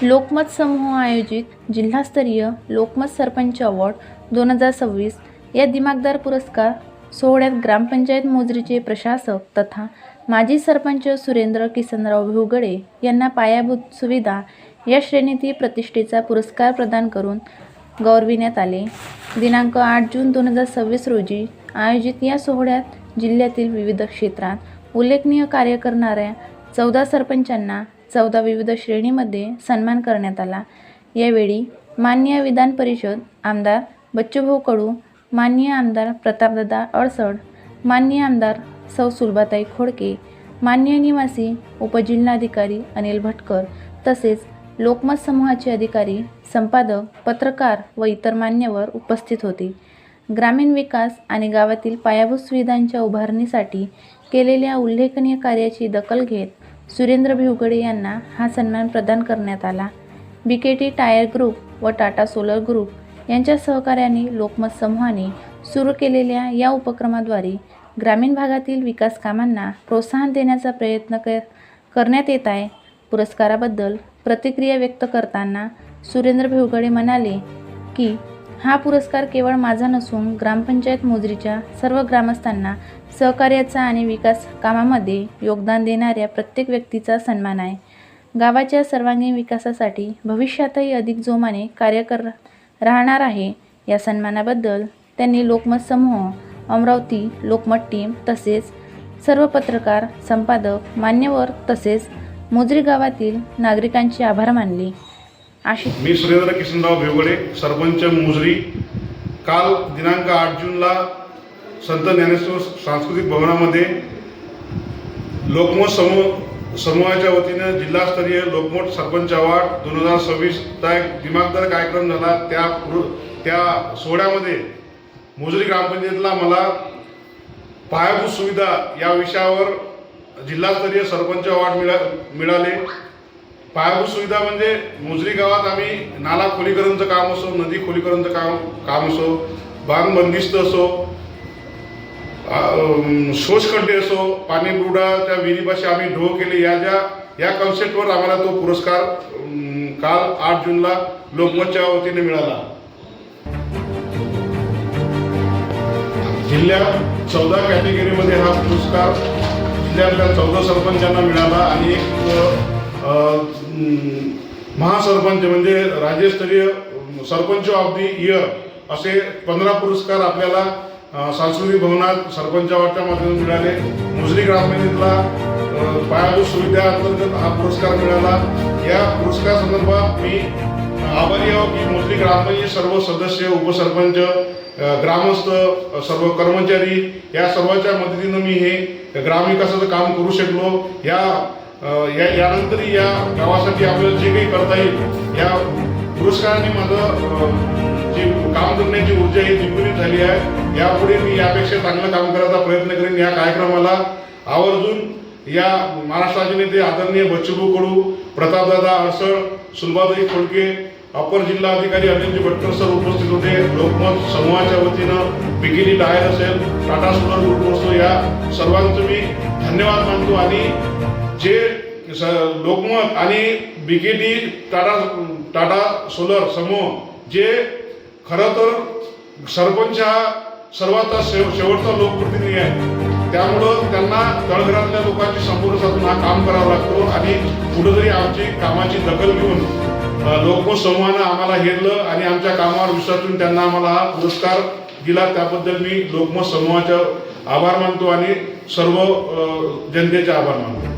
लोकमत समूह आयोजित जिल्हास्तरीय लोकमत सरपंच अवॉर्ड 2026 या दिमागदार पुरस्कार सोहळ्यात ग्रामपंचायत मोजरीचे प्रशासक तथा माजी सरपंच सुरेंद्र किसनराव भिवगडे यांना पायाभूत सुविधा या श्रेणीतील प्रतिष्ठेचा पुरस्कार प्रदान करून गौरविण्यात आले. दिनांक 8 जून 2026 रोजी आयोजित या सोहळ्यात जिल्ह्यातील विविध क्षेत्रात उल्लेखनीय कार्य करणाऱ्या 14 सरपंचांना 14 विविध श्रेणीमध्ये सन्मान करण्यात आला. यावेळी माननीय विधान परिषद आमदार बच्चूभाऊ कडू, माननीय आमदार प्रतापदादा अडसड, माननीय आमदार सौ सुलभाताई खोडके, माननीय निवासी उपजिल्हाधिकारी अनिल भटकर तसेच लोकमत समूहाचे अधिकारी, संपादक, पत्रकार व इतर मान्यवर उपस्थित होते. ग्रामीण विकास आणि गावातील पायाभूत सुविधांच्या उभारणीसाठी केलेल्या उल्लेखनीय कार्याची दखल घेत सुरेंद्र भिवगडे यांना हा सन्मान प्रदान करण्यात आला. बीकेटी टायर ग्रुप व टाटा सोलर ग्रुप यांच्या सहकार्याने लोकमत समूहाने सुरू केलेल्या या उपक्रमाद्वारे ग्रामीण भागातील विकास कामांना प्रोत्साहन देण्याचा प्रयत्न करण्यात येत आहे. पुरस्काराबद्दल प्रतिक्रिया व्यक्त करताना सुरेंद्र भिवगडे म्हणाले की हा पुरस्कार केवळ माझा नसून ग्रामपंचायत मोजरीच्या सर्व ग्रामस्थांना सहकार्याचा आणि विकास कामामध्ये योगदान देणाऱ्या प्रत्येक व्यक्तीचा सन्मान आहे. गावाच्या सर्वांगीण विकासासाठी भविष्यातही अधिक जोमाने कार्य राहणार आहे. या सन्मानाबद्दल त्यांनी लोकमत समूह, अमरावती लोकमत टीम तसेच सर्व पत्रकार, संपादक, मान्यवर तसेच मोजरी गावातील नागरिकांचे आभार मानले. मी सुरेंद्र किसनराव भिवगडे, सरपंच मोजरी. काल दिनांक 8 जूनला संत ज्ञानेश्वर सांस्कृतिक भवनामध्ये लोकमत समूहाच्या वतीनं जिल्हास्तरीय लोकमत सरपंच अवॉर्ड 2026 चा एक दिमागदार कार्यक्रम झाला. त्या सोहळ्यामध्ये मोजरी ग्रामपंचायतीला मला पायाभूत सुविधा या विषयावर जिल्हास्तरीय सरपंच अवॉर्ड मिळाले. पायाभूत सुविधा म्हणजे मोजरी गावात आम्ही नाला खोलीकरणचं काम असो, नदी खोलीकरणचं काम असो, बांध बंदिस्त असो, शोषखड्डे असो, पाणी पुरवठा विहिरीपाशी आम्ही ढो केले. या कॉन्सेप्टवर आम्हाला तो पुरस्कार काल 8 जूनला लोकमतच्या वतीने मिळाला. जिल्ह्यात 14 कॅटेगरीमध्ये हा पुरस्कार जिल्ह्यातल्या 14 सरपंचांना मिळाला आणि एक महासरपंच म्हणजे राज्यस्तरीय सरपंच ऑफ दी इयर असे 15 पुरस्कार आपल्याला सांस्कृतिक भवनात सरपंच अवॉर्डच्या माध्यमातून मिळाले. मोजरी ग्रामपंचायतीला पायाभूत सुविधा अंतर्गत हा पुरस्कार मिळाला. या पुरस्कार संदर्भात मी आभारी आहो की मोजरी ग्रामपंचायत सर्व सदस्य, उपसरपंच, ग्रामस्थ, सर्व कर्मचारी या सर्वांच्या मदतीनं मी हे ग्रामविकासाचं काम करू शकलो. यानंतरही या गावासाठी आपल्याला जे काही करता येईल या पुरस्काराने माझं जी काम करण्याची ऊर्जा ही द्विगुणित झाली आहे. यापुढे मी यापेक्षा चांगलं काम करायचा प्रयत्न करेन. या कार्यक्रमाला आवर्जून या महाराष्ट्राचे नेते आदरणीय बच्चूभाऊ कडू, प्रतापदादा अडसड, सुलभाताई खोडके, अपर जिल्हाधिकारी अनिल भटकर सर उपस्थित होते. लोकमत समूहाच्या वतीनं बीकेटी टायर असेल, टाटा सोलर ग्रुप असो, या सर्वांचं मी धन्यवाद मानतो. आणि जे लोकमत आणि बीकेटी टाटा सोलर समूह जे खरं तर सरपंच हा सर्वात शेवटचा लोकप्रतिनिधी आहे, त्यामुळं त्यांना तळघरातल्या लोकांची संपूर्ण साधून हा काम करावा लागतो. आणि कुठेतरी आमची कामाची दखल घेऊन लोकमत समूहानं आम्हाला हेरलं आणि आमच्या कामावर विश्वास ठेवून त्यांना आम्हाला हा पुरस्कार दिला. त्याबद्दल मी लोकमत समूहाचा आभार मानतो आणि सर्व जनतेचे आभार मानतो.